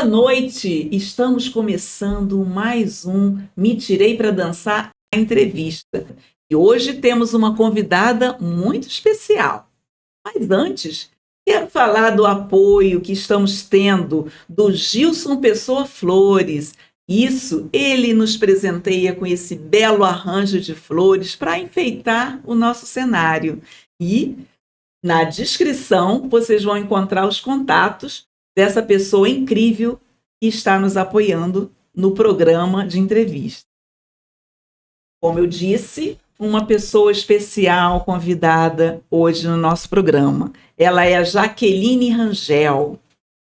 Boa noite! Estamos começando mais um Me Tirei para Dançar a entrevista. E hoje temos uma convidada muito especial. Mas antes, quero falar do apoio que estamos tendo do Gilson Pessoa Flores. Isso, ele nos presenteia com esse belo arranjo de flores para enfeitar o nosso cenário. E na descrição vocês vão encontrar os contatos dessa pessoa incrível que está nos apoiando no programa de entrevista. Como eu disse, uma pessoa especial convidada hoje no nosso programa. Ela é a Jaqueline Rangel.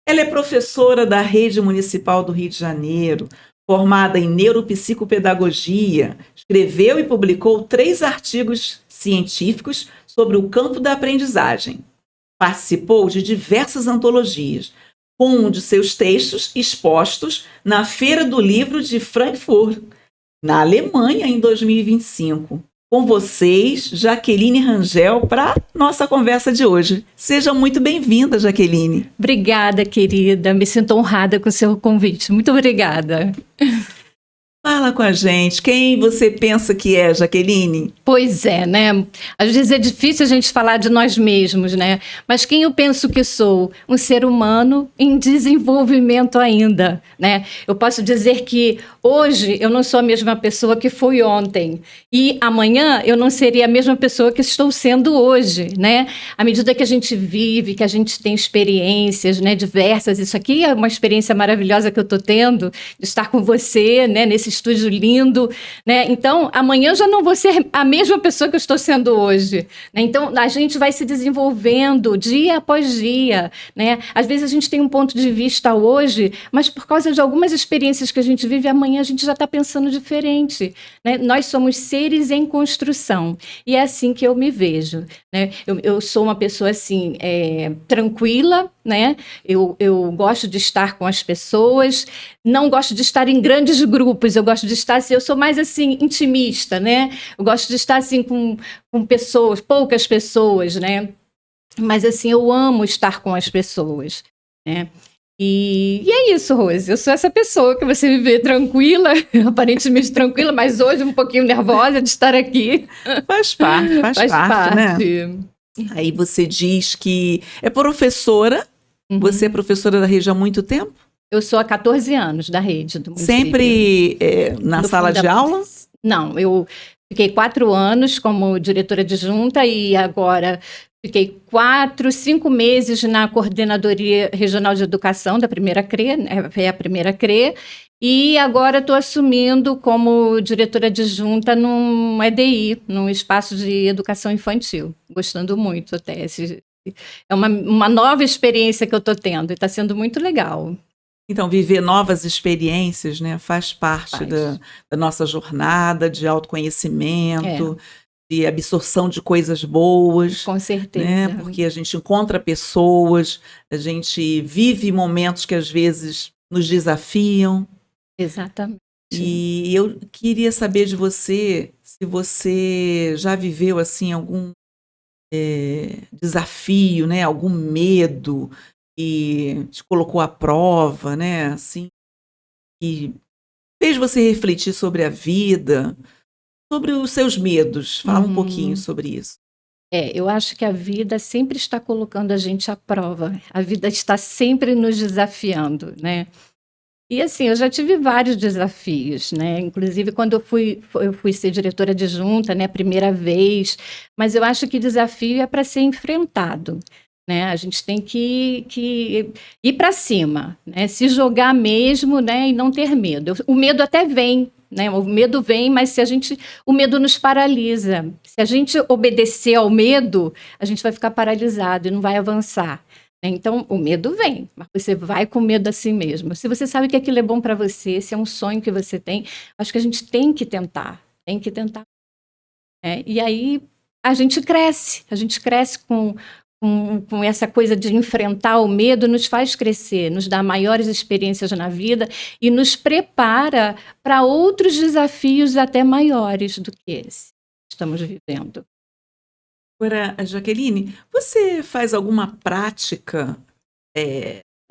Ela é professora da Rede Municipal do Rio de Janeiro, formada em neuropsicopedagogia, escreveu e publicou 3 artigos científicos sobre o campo da aprendizagem. Participou de diversas antologias, com um de seus textos expostos na Feira do Livro de Frankfurt, na Alemanha, em 2025. Com vocês, Jaqueline Rangel, para nossa conversa de hoje. Seja muito bem-vinda, Jaqueline. Obrigada, querida. Me sinto honrada com o seu convite. Muito obrigada. Fala com a gente. Quem você pensa que é, Jaqueline? Pois é, né? Às vezes é difícil a gente falar de nós mesmos, né? Mas quem eu penso que sou? Um ser humano em desenvolvimento ainda, né? Eu posso dizer que hoje eu não sou a mesma pessoa que fui ontem. E amanhã eu não seria a mesma pessoa que estou sendo hoje, né? À medida que a gente vive, que a gente tem experiências, né, diversas. Isso aqui é uma experiência maravilhosa que eu estou tendo, de estar com você, né, nesse estúdio lindo, né? Então, amanhã eu já não vou ser a mesma pessoa que eu estou sendo hoje, né? Então, a gente vai se desenvolvendo dia após dia, né? Às vezes a gente tem um ponto de vista hoje, mas por causa de algumas experiências que a gente vive, amanhã a gente já está pensando diferente, né? Nós somos seres em construção e é assim que eu me vejo, né? Eu sou uma pessoa assim, tranquila, né? Eu gosto de estar com as pessoas, não gosto de estar em grandes grupos, eu gosto de estar assim, eu sou mais assim, intimista, né? Eu gosto de estar assim com pessoas, poucas pessoas, né? Mas assim, eu amo estar com as pessoas, né? E é isso, Rose. Eu sou essa pessoa que você me vê tranquila, aparentemente tranquila, mas hoje um pouquinho nervosa de estar aqui. Faz parte, né? Aí você diz que é professora. Você é professora da rede há muito tempo? Eu sou há 14 anos da rede do município. Sempre na sala de aula? Não, eu fiquei 4 anos como diretora adjunta e agora fiquei 5 meses na Coordenadoria Regional de Educação da primeira CRE, é a primeira CRE, e agora estou assumindo como diretora adjunta num EDI, num espaço de educação infantil. Gostando muito até. É uma nova experiência que eu estou tendo e está sendo muito legal. Então, viver novas experiências, né, faz parte da nossa jornada de autoconhecimento, de absorção de coisas boas. Com certeza. Né, porque a gente encontra pessoas, a gente vive momentos que às vezes nos desafiam. Exatamente. E eu queria saber de você, se você já viveu assim algum desafio, né, algum medo que te colocou à prova, né, assim, que fez você refletir sobre a vida, sobre os seus medos. Fala um pouquinho sobre isso. Eu acho que a vida sempre está colocando a gente à prova. A vida está sempre nos desafiando, né? E assim, eu já tive vários desafios, né? Inclusive quando eu fui ser diretora adjunta, né, a primeira vez, mas eu acho que desafio é para ser enfrentado, né? A gente tem que ir para cima, né? Se jogar mesmo, né, e não ter medo. O medo até vem, né? O medo vem, mas o medo nos paralisa. Se a gente obedecer ao medo, a gente vai ficar paralisado e não vai avançar. Então, o medo vem, mas você vai com medo assim mesmo. Se você sabe que aquilo é bom para você, se é um sonho que você tem, acho que a gente tem que tentar. E aí a gente cresce com essa coisa de enfrentar o medo, nos faz crescer, nos dá maiores experiências na vida e nos prepara para outros desafios até maiores do que esse que estamos vivendo. Agora, Jaqueline, você faz alguma prática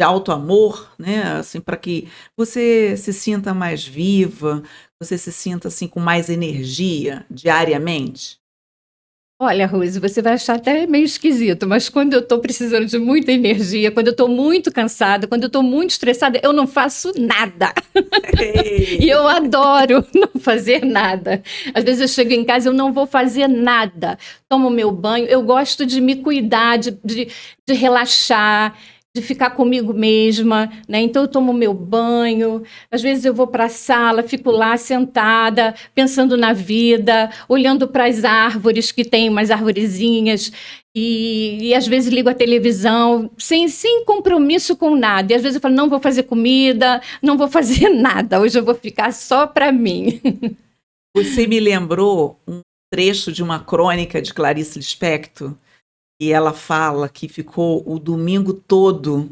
de auto-amor, né? Assim, para que você se sinta mais viva, você se sinta assim com mais energia diariamente? Olha, Rose, você vai achar até meio esquisito, mas quando eu tô precisando de muita energia, quando eu tô muito cansada, quando eu tô muito estressada, eu não faço nada. E eu adoro não fazer nada. Às vezes eu chego em casa e eu não vou fazer nada. Tomo meu banho, eu gosto de me cuidar, de relaxar, de ficar comigo mesma, né? Então eu tomo meu banho, às vezes eu vou para a sala, fico lá sentada, pensando na vida, olhando para as árvores, que tem umas arvorezinhas, e às vezes ligo a televisão, sem compromisso com nada. E às vezes eu falo, não vou fazer comida, não vou fazer nada, hoje eu vou ficar só para mim. Você me lembrou um trecho de uma crônica de Clarice Lispector, e ela fala que ficou o domingo todo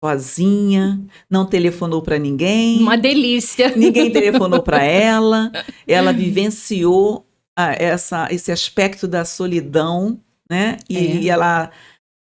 sozinha, não telefonou para ninguém, Uma delícia. ninguém telefonou para ela, ela vivenciou esse aspecto da solidão, né? E ela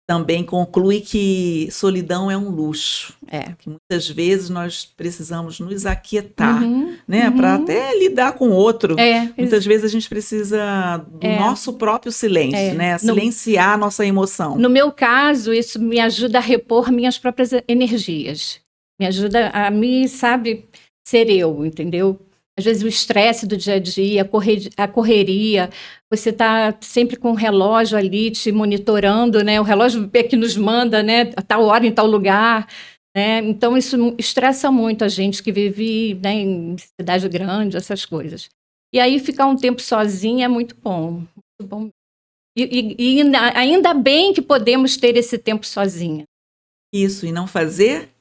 também conclui que solidão é um luxo, que muitas vezes nós precisamos nos aquietar, né? Para até lidar com o outro. Muitas vezes a gente precisa do nosso próprio silêncio, né? Silenciar a nossa emoção. No meu caso, isso me ajuda a repor minhas próprias energias. Me ajuda a me, sabe, ser eu, entendeu? Às vezes o estresse do dia a dia, a correria, você está sempre com o relógio ali te monitorando, né? O relógio é que nos manda, né? A tal hora, em tal lugar, né? Então isso estressa muito a gente que vive, né, em cidade grande, essas coisas. E aí ficar um tempo sozinha é muito bom, muito bom. E ainda bem que podemos ter esse tempo sozinha. Isso, e não fazer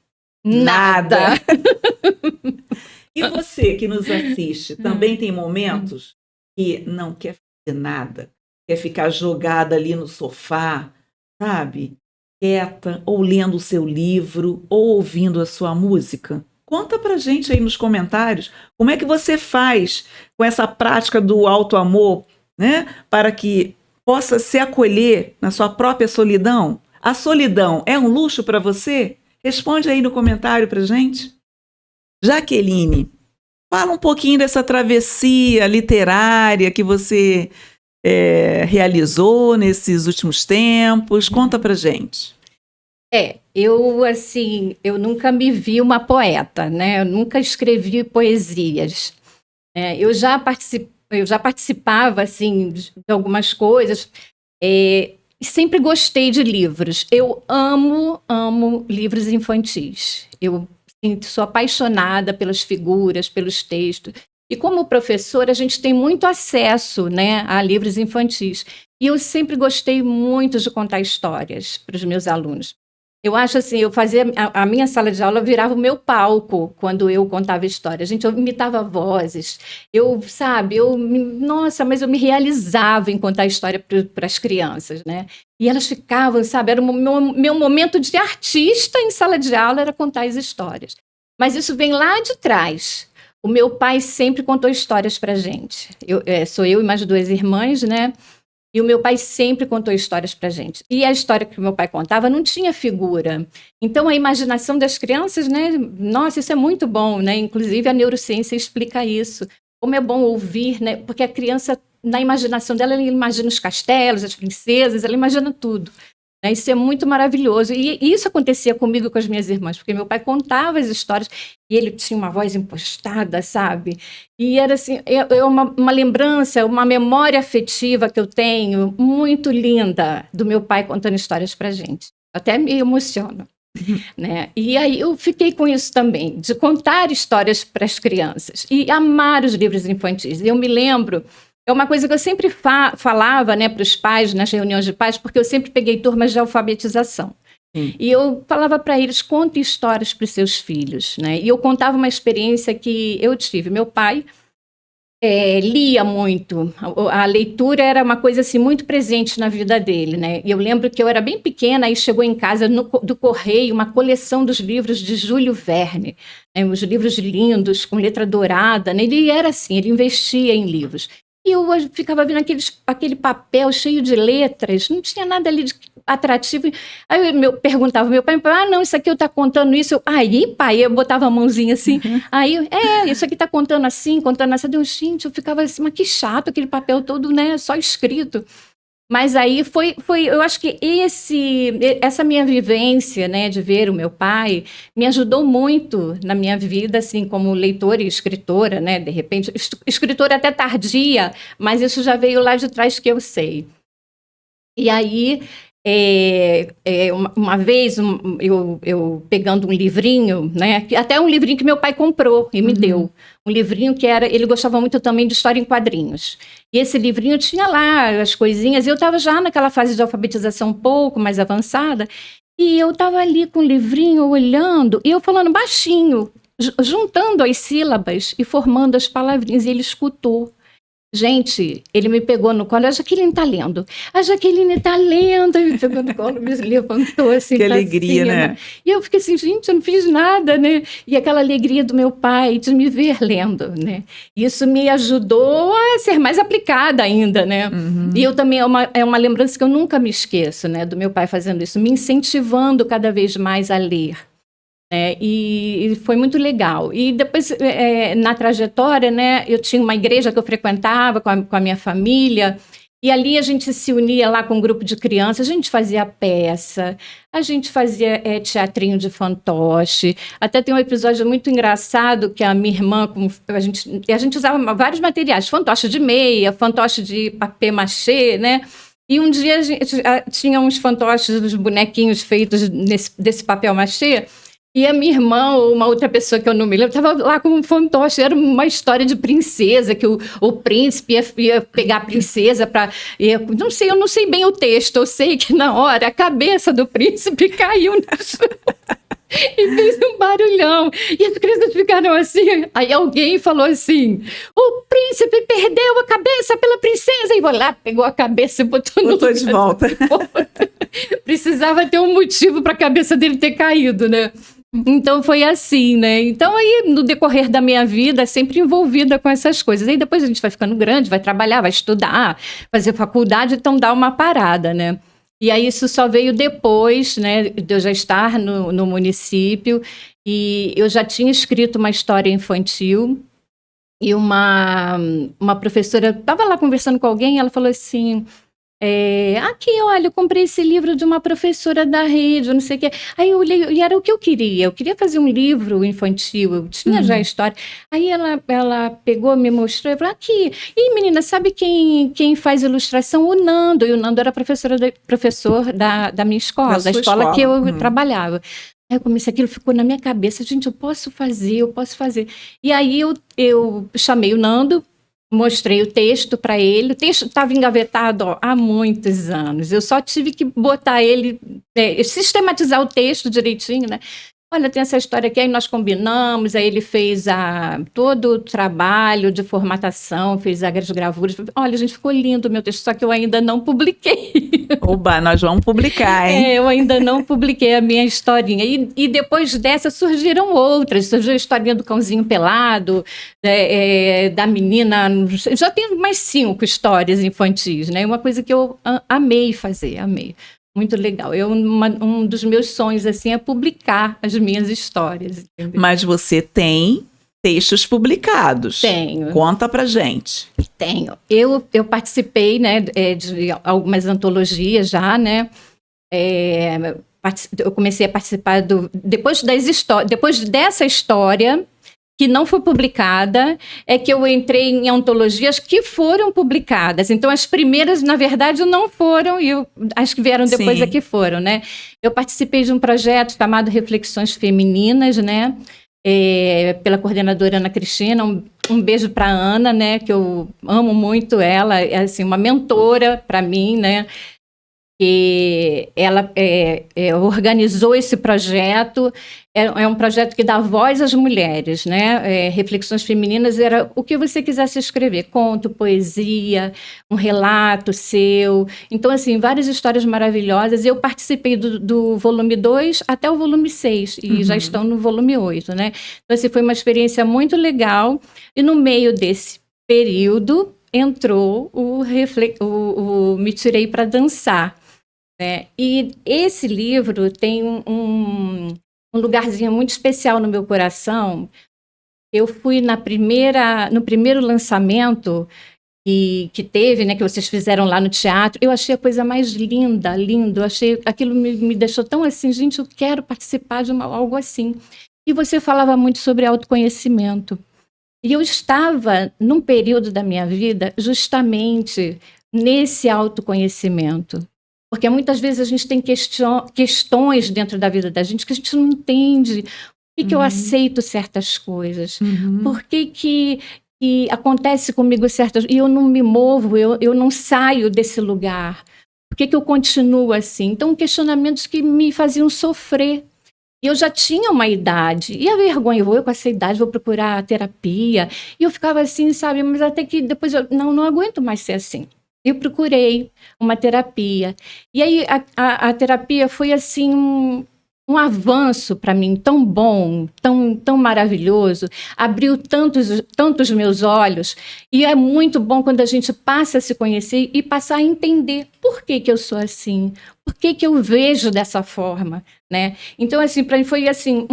nada. E você que nos assiste, também tem momentos que não quer fazer nada, quer ficar jogada ali no sofá, sabe? Quieta, ou lendo o seu livro, ou ouvindo a sua música? Conta pra gente aí nos comentários como é que você faz com essa prática do auto-amor, né? Para que possa se acolher na sua própria solidão. A solidão é um luxo para você? Responde aí no comentário pra gente. Jaqueline, fala um pouquinho dessa travessia literária que você realizou nesses últimos tempos. Conta pra gente. Eu nunca me vi uma poeta, né? Eu nunca escrevi poesias. Eu já participava, assim, de algumas coisas. Sempre gostei de livros. Eu amo livros infantis. Eu sou apaixonada pelas figuras, pelos textos. E como professora, a gente tem muito acesso, né, a livros infantis. E eu sempre gostei muito de contar histórias para os meus alunos. Eu acho assim, eu fazia a minha sala de aula virava o meu palco quando eu contava histórias. Gente, eu imitava vozes. Nossa, mas eu me realizava em contar história para as crianças, né? E elas ficavam, sabe, era o meu momento de artista em sala de aula, era contar as histórias. Mas isso vem lá de trás. O meu pai sempre contou histórias para gente. Sou eu e mais 2 irmãs, né? E o meu pai sempre contou histórias para gente. E a história que o meu pai contava não tinha figura. Então, a imaginação das crianças, né? Nossa, isso é muito bom, né? Inclusive, a neurociência explica isso. Como é bom ouvir, né? Porque a criança, na imaginação dela, ela imagina os castelos, as princesas, ela imagina tudo. Né? Isso é muito maravilhoso. E isso acontecia comigo e com as minhas irmãs, porque meu pai contava as histórias e ele tinha uma voz impostada, sabe? E era assim, uma lembrança, uma memória afetiva que eu tenho muito linda do meu pai contando histórias pra gente. Até me emociono. Né? E aí eu fiquei com isso também, de contar histórias para as crianças e amar os livros infantis. Eu me lembro, é uma coisa que eu sempre falava, né, para os pais, nas reuniões de pais, porque eu sempre peguei turmas de alfabetização. E eu falava para eles, conte histórias para os seus filhos. Né? E eu contava uma experiência que eu tive. Meu pai lia muito, a leitura era uma coisa assim, muito presente na vida dele. Né? E eu lembro que eu era bem pequena, aí chegou em casa do correio uma coleção dos livros de Júlio Verne, né? Os livros lindos, com letra dourada. Né? Ele era assim, ele investia em livros. E eu ficava vendo aquele papel cheio de letras, não tinha nada ali de atrativo. Aí eu perguntava ao meu pai, não, isso aqui eu tá contando isso. Aí, pai, eu botava a mãozinha assim. Aí, isso aqui tá contando assim. Gente, eu ficava assim, mas que chato aquele papel todo, né, só escrito. Mas aí eu acho que essa minha vivência, né, de ver o meu pai, me ajudou muito na minha vida, assim, como leitora e escritora, né, de repente, escritora até tardia, mas isso já veio lá de trás que eu sei. E aí, uma vez, eu pegando um livrinho, né, até um livrinho que meu pai comprou e me deu, um livrinho que ele gostava muito também de história em quadrinhos. E esse livrinho tinha lá as coisinhas, e eu estava já naquela fase de alfabetização um pouco mais avançada, e eu estava ali com o livrinho, olhando, e eu falando baixinho, juntando as sílabas e formando as palavrinhas, e ele escutou. Gente, ele me pegou no colo, a Jaqueline tá lendo. A Jaqueline tá lendo. Ele me pegou no colo, me levantou assim. Que alegria, né? E eu fiquei assim, gente, eu não fiz nada, né? E aquela alegria do meu pai de me ver lendo, né? Isso me ajudou a ser mais aplicada ainda, né? E eu também, é uma lembrança que eu nunca me esqueço, né? Do meu pai fazendo isso, me incentivando cada vez mais a ler. E foi muito legal. E depois, na trajetória, né, eu tinha uma igreja que eu frequentava com a minha família, e ali a gente se unia lá com um grupo de crianças, a gente fazia peça, a gente fazia teatrinho de fantoche. Até tem um episódio muito engraçado que a minha irmã, a gente usava vários materiais, fantoche de meia, fantoche de papier-mâché, né? E um dia a gente tinha uns fantoches, uns bonequinhos feitos desse papel-mâché. E a minha irmã, ou uma outra pessoa que eu não me lembro, estava lá com um fantoche. Era uma história de princesa, que o príncipe ia pegar a princesa para... Eu não sei bem o texto, eu sei que na hora a cabeça do príncipe caiu no chão e fez um barulhão. E as crianças ficaram assim. Aí alguém falou assim, o príncipe perdeu a cabeça pela princesa. E foi lá, pegou a cabeça e botou de volta. Precisava ter um motivo para a cabeça dele ter caído, né? Então foi assim, né? Então aí no decorrer da minha vida, sempre envolvida com essas coisas. Aí depois a gente vai ficando grande, vai trabalhar, vai estudar, fazer faculdade, então dá uma parada, né? E aí isso só veio depois, né, de eu já estar no município, e eu já tinha escrito uma história infantil, e uma professora estava lá conversando com alguém, e ela falou assim... aqui, olha, eu comprei esse livro de uma professora da rede, não sei o quê. Aí eu li, e era o que eu queria fazer um livro infantil, eu tinha já a história. Aí ela pegou, me mostrou, e falou, aqui. E menina, sabe quem faz ilustração? O Nando. E o Nando era professor da minha escola, da escola que eu trabalhava. Aí eu comecei, aquilo ficou na minha cabeça, gente, eu posso fazer. E aí eu chamei o Nando, mostrei o texto para ele. O texto estava engavetado há muitos anos. Eu só tive que botar ele, sistematizar o texto direitinho, né? Olha, tem essa história aqui, aí nós combinamos, aí ele fez todo o trabalho de formatação, fez as gravuras. Olha, gente, ficou lindo o meu texto, só que eu ainda não publiquei. Oba, nós vamos publicar, hein? Eu ainda não publiquei a minha historinha. E depois dessa surgiram outras. Surgiu a historinha do cãozinho pelado, da menina... Já tenho mais 5 histórias infantis, né? Uma coisa que eu amei fazer, amei. Muito legal. Um dos meus sonhos, assim, é publicar as minhas histórias. Entendeu? Mas você tem textos publicados. Tenho. Conta pra gente. Tenho. Eu participei, né, de algumas antologias já, né? Eu comecei a participar depois dessa história, que não foi publicada, é que eu entrei em antologias que foram publicadas. Então, as primeiras, na verdade, não foram, e as que vieram depois é que foram, né? Eu participei de um projeto chamado Reflexões Femininas, né? Pela coordenadora Ana Cristina. Um beijo para a Ana, né? Que eu amo muito ela, é assim, uma mentora para mim, né? Que ela organizou esse projeto. É um projeto que dá voz às mulheres, né? Reflexões Femininas era o que você quisesse escrever, conto, poesia, um relato seu. Então, assim, várias histórias maravilhosas. Eu participei do volume 2 até o volume 6, e já estão no volume 8, né? Então, assim, foi uma experiência muito legal. E no meio desse período, entrou o Me Tirei para Dançar, né? E esse livro tem um lugarzinho muito especial no meu coração. Eu fui no primeiro lançamento que teve, né, que vocês fizeram lá no teatro. Eu achei a coisa mais linda. Eu achei, aquilo me deixou tão assim, gente, eu quero participar de algo assim. E você falava muito sobre autoconhecimento. E eu estava num período da minha vida justamente nesse autoconhecimento. Porque muitas vezes a gente tem questões dentro da vida da gente que a gente não entende. Por que eu aceito certas coisas? Por que acontece comigo certas... E eu não me movo, eu não saio desse lugar. Por que eu continuo assim? Então, questionamentos que me faziam sofrer. E eu já tinha uma idade. E a vergonha, eu com essa idade, vou procurar terapia. E eu ficava assim, sabe? Mas até que depois eu não aguento mais ser assim. Eu procurei uma terapia. E aí a terapia foi assim um avanço para mim tão bom, tão maravilhoso, abriu tantos meus olhos, e é muito bom quando a gente passa a se conhecer e passar a entender por que eu sou assim, por que eu vejo dessa forma, né? Então, assim, para mim foi assim,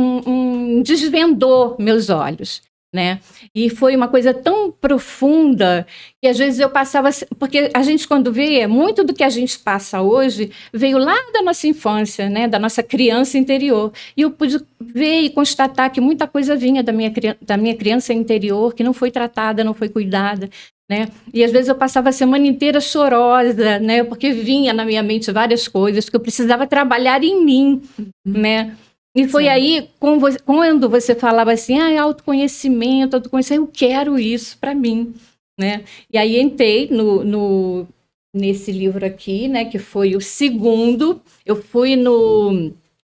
desvendou meus olhos, né? E foi uma coisa tão profunda que às vezes eu passava... Porque a gente, quando vê, muito do que a gente passa hoje veio lá da nossa infância, né? Da nossa criança interior. E eu pude ver e constatar que muita coisa vinha da minha criança interior, que não foi tratada, não foi cuidada, né? E às vezes eu passava a semana inteira chorosa, né? Porque vinha na minha mente várias coisas que eu precisava trabalhar em mim, né? E foi aí, quando você falava assim, autoconhecimento, eu quero isso para mim, né? E aí entrei nesse livro aqui, né, que foi o segundo. Eu fui no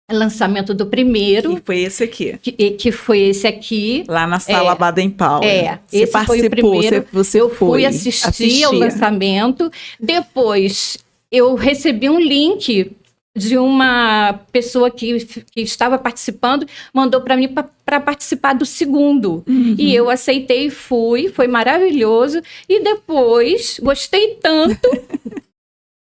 lançamento do primeiro. E foi esse aqui. Que foi esse aqui. Lá na Sala Baden-Powell. Você esse foi o primeiro. Você eu fui assistir ao lançamento. Depois, eu recebi um link de uma pessoa que estava participando, mandou para mim para participar do segundo. E eu aceitei e fui, foi maravilhoso. E depois, gostei tanto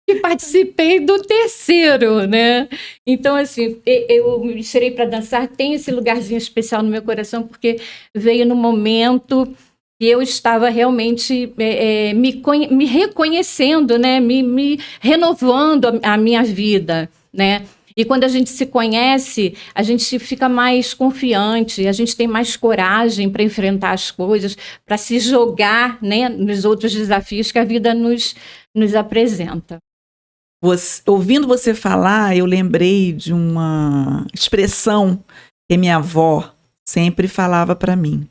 que participei do terceiro, né? Então, assim, eu Me Tirei para Dançar, tem esse lugarzinho especial no meu coração, porque veio no momento que eu estava realmente me reconhecendo, né? Me renovando a minha vida, né? E quando a gente se conhece, a gente fica mais confiante, a gente tem mais coragem para enfrentar as coisas, para se jogar, né, nos outros desafios que a vida nos apresenta. Ouvindo você falar, eu lembrei de uma expressão que minha avó sempre falava para mim.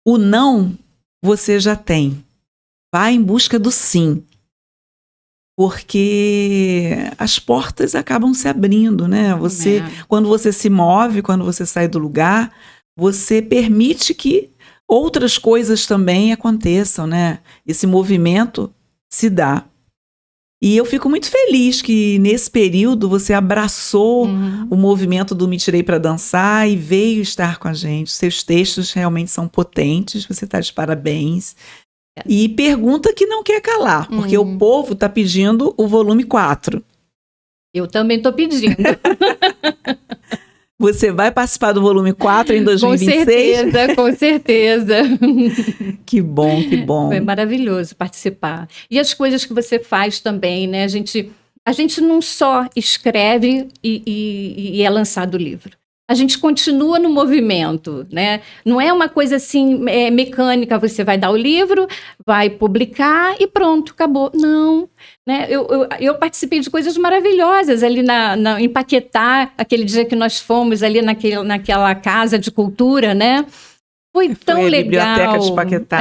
O não você já tem. Vá em busca do sim. Porque as portas acabam se abrindo, né? Quando você se move, quando você sai do lugar, você permite que outras coisas também aconteçam, né? Esse movimento se dá. E eu fico muito feliz que nesse período você abraçou o movimento do Me Tirei para Dançar e veio estar com a gente. Seus textos realmente são potentes, você está de parabéns. E pergunta que não quer calar, porque o povo está pedindo o volume 4. Eu também estou pedindo. Você vai participar do volume 4 em 2026? Com certeza. Que bom, que bom. Foi maravilhoso participar. E as coisas que você faz também, né? A gente não só escreve e é lançado o livro. A gente continua no movimento, né? Não é uma coisa assim mecânica, você vai dar o livro, vai publicar e pronto, acabou. Não, né? Eu participei de coisas maravilhosas ali em Paquetá, aquele dia que nós fomos ali naquela casa de cultura, né? Foi tão legal. A Biblioteca de Paquetá.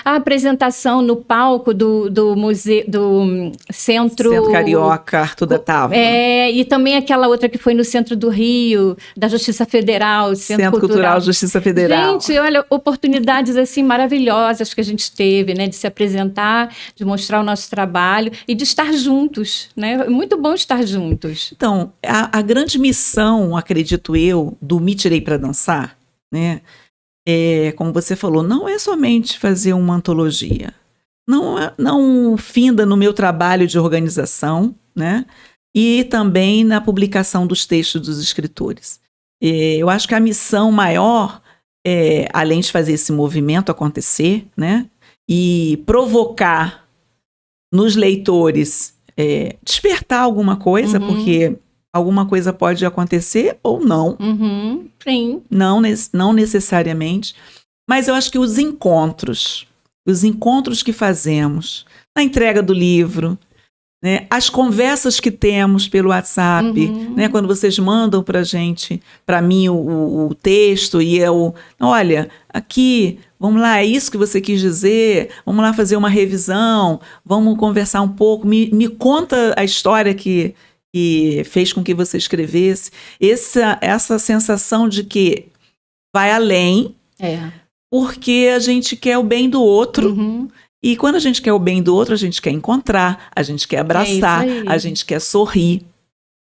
A apresentação no palco do museu, do Centro Carioca, Arthur da Távora. E também aquela outra que foi no centro do Rio, da Justiça Federal, Centro Cultural Justiça Federal. Gente, olha, oportunidades assim maravilhosas que a gente teve, né, de se apresentar, de mostrar o nosso trabalho e de estar juntos, né? Muito bom estar juntos. Então, a grande missão, acredito eu, do Me Tirei para Dançar, né? como você falou, não é somente fazer uma antologia. Não finda no meu trabalho de organização, né? E também na publicação dos textos dos escritores. Eu acho que a missão maior, além de fazer esse movimento acontecer, né? E provocar nos leitores, despertar alguma coisa, porque alguma coisa pode acontecer ou não. Sim. Não necessariamente. Mas eu acho que os encontros que fazemos, na entrega do livro, né, as conversas que temos pelo WhatsApp, né, quando vocês mandam para mim o texto, e olha, aqui, vamos lá, é isso que você quis dizer, vamos lá fazer uma revisão, vamos conversar um pouco, me conta a história que fez com que você escrevesse. Essa sensação de que vai além, porque a gente quer o bem do outro, e quando a gente quer o bem do outro, a gente quer encontrar, a gente quer abraçar, a gente quer sorrir.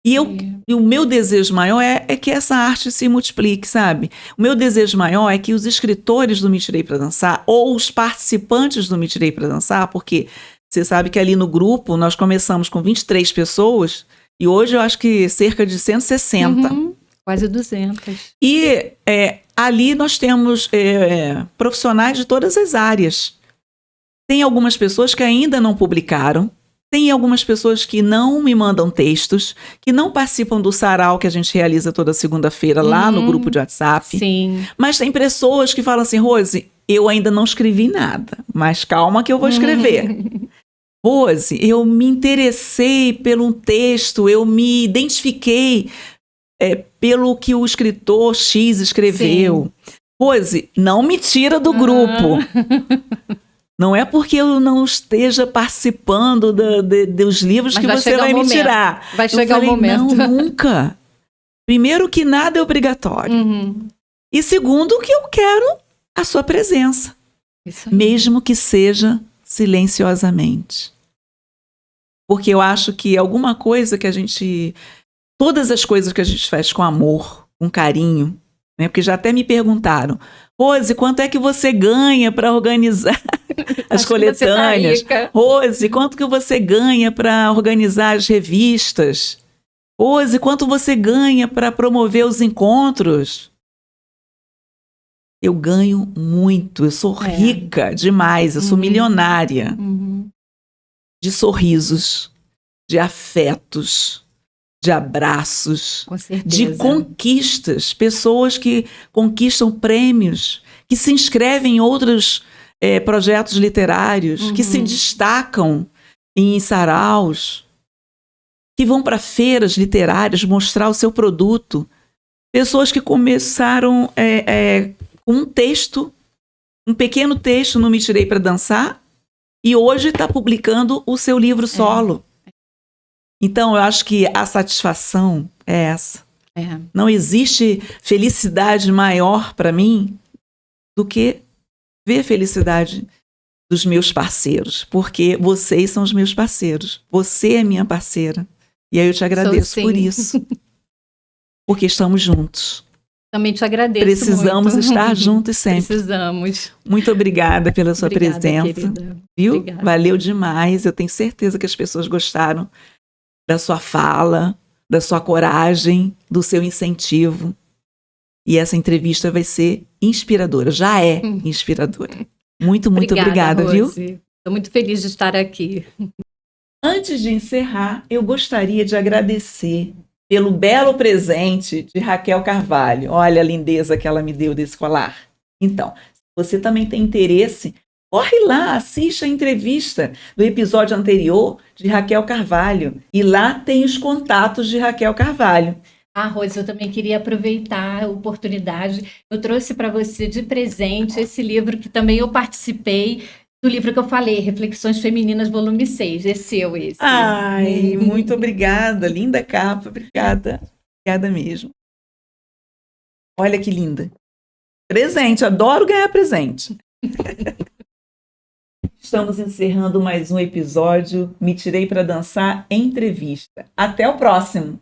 E o meu desejo maior é que essa arte se multiplique, sabe? O meu desejo maior é que os escritores do Me Tirei para Dançar, ou os participantes do Me Tirei para Dançar, porque você sabe que ali no grupo nós começamos com 23 pessoas, e hoje eu acho que cerca de 160. Quase 200. E ali nós temos profissionais de todas as áreas. Tem algumas pessoas que ainda não publicaram, tem algumas pessoas que não me mandam textos, que não participam do sarau que a gente realiza toda segunda-feira lá no grupo de WhatsApp. Sim. Mas tem pessoas que falam assim, Rose, eu ainda não escrevi nada, mas calma que eu vou escrever. Rose, eu me interessei pelo texto, eu me identifiquei pelo que o escritor X escreveu. Sim. Rose, não me tira do grupo. Não é porque eu não esteja participando dos livros que você vai me tirar. Vai chegar o momento. Não, nunca. Primeiro que nada é obrigatório. E segundo que eu quero a sua presença. Mesmo que seja silenciosamente. Porque eu acho que alguma coisa que todas as coisas que a gente faz com amor, com carinho, né? Porque já até me perguntaram, Rose, quanto é que você ganha para organizar as coletâneas? Rose, quanto que você ganha para organizar as revistas? Rose, quanto você ganha para promover os encontros? Eu ganho muito, eu sou rica demais, eu sou milionária de sorrisos, de afetos, de abraços, de conquistas, pessoas que conquistam prêmios, que se inscrevem em outros projetos literários, que se destacam em saraus, que vão para feiras literárias mostrar o seu produto. Pessoas que começaram com um texto, um pequeno texto no Me Tirei para Dançar, e hoje está publicando o seu livro solo. Então, eu acho que a satisfação é essa. Não existe felicidade maior para mim do que ver a felicidade dos meus parceiros, porque vocês são os meus parceiros. Você é minha parceira. E aí eu te agradeço por isso. Porque estamos juntos. Também te agradeço. Precisamos muito. Estar juntos sempre. Precisamos. Muito obrigada pela sua presença. Querida. Viu? Obrigada. Valeu demais. Eu tenho certeza que as pessoas gostaram da sua fala, da sua coragem, do seu incentivo. E essa entrevista vai ser inspiradora. Já é inspiradora. Muito obrigada, Rose. Viu? Estou muito feliz de estar aqui. Antes de encerrar, eu gostaria de agradecer pelo belo presente de Raquel Carvalho. Olha a lindeza que ela me deu desse colar. Então, se você também tem interesse, corre lá, assista a entrevista do episódio anterior de Raquel Carvalho. E lá tem os contatos de Raquel Carvalho. Rose, eu também queria aproveitar a oportunidade. Eu trouxe para você de presente esse livro que também eu participei, do livro que eu falei, Reflexões Femininas, volume 6. É seu esse. Ai, muito obrigada. Linda capa, obrigada. Obrigada mesmo. Olha que linda. Presente, adoro ganhar presente. Estamos encerrando mais um episódio Me Tirei para Dançar Entrevista. Até o próximo.